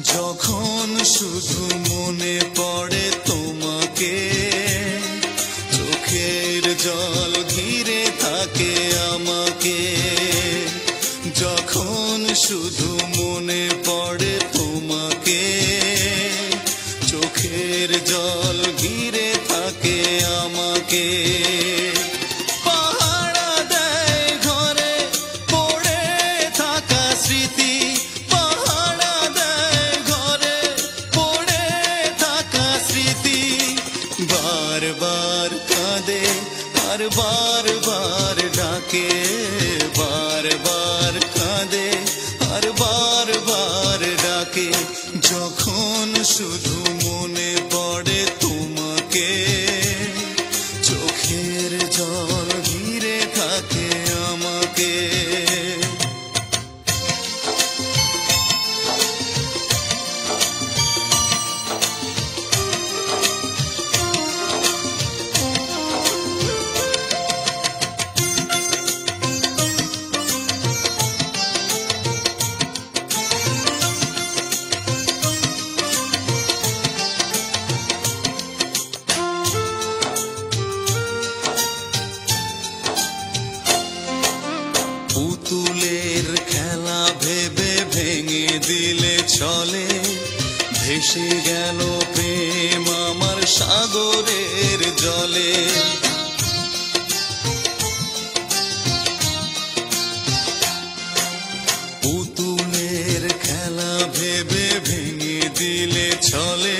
যখন শুধু মনে পড়ে তোমাকে, চোখের জল ঘিরে থাকে আমাকে। যখন শুধু মনে পড়ে তোমাকে, চোখের জল ঘিরে থাকে আমাকে। পাহারা দেয় ঘরে পড়ে থাকা স্মৃতি, পাহারা দেয় ঘরে পড়ে থাকা স্মৃতি। বারবার কাঁদে আর বারবার ডাকে, বারবার কাঁদে আর বারবার ডাকে। যখন শুধু মনে পড়ে তোমাকে, চোখের জল ঘিরে থাকে আমাকে। পুতুলের খেলা ভেবে ভেঙে দিলে চলে, ভেসে গেল প্রেম আমার সাগরের জলে। পুতুলের খেলা ভেবে ভেঙে দিলে চলে,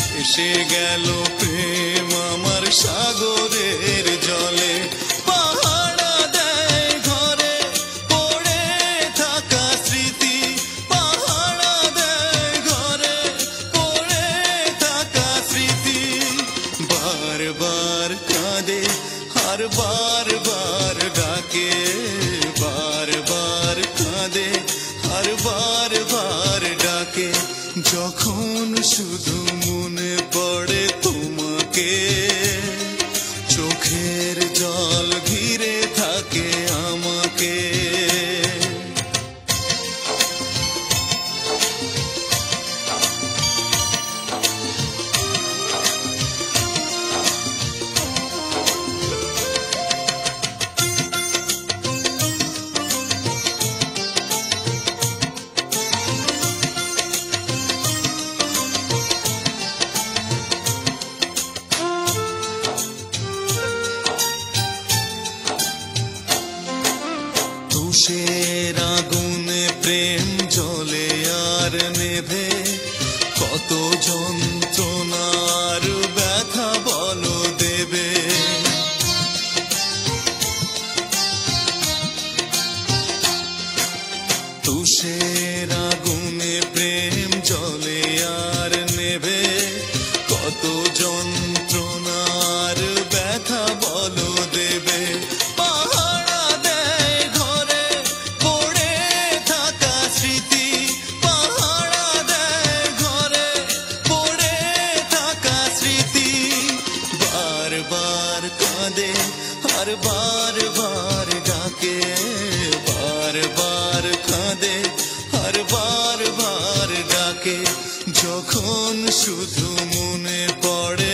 ভেসে গেল প্রেম আমার সাগরের জলে। পাহারা দেয় ঘরে পড়ে থাকা স্মৃতি, পাহারা দেয় ঘরে পড়ে থাকা স্মৃতি। বারবার কাঁদে আর বারবার ডাকে, বারবার কাঁদে আর বারবার ডাকে। যখন শুধু মনে পড়ে তোমাকে, চোখের জল ঘিরে থাকে আমাকে। তুষের আগুনে প্রেম জ্বলে আর নেভে, কত যন্ত্রণার ব্যথা বলো দেবে। তুষের আগুনে প্রেম জ্বলে আর নেভে, কত যন্ত্রণার ব্যথা বলো দেবে। পাহারা দেয় ঘরে পড়ে থাকা স্মৃতি, পাহারা দেয় ঘরে পড়ে থাকা স্মৃতি। বারবার কাঁদে আর বারবার ডাকে, বারবার কাঁদে আর বারবার ডাকে। যখন শুধু মনে পড়ে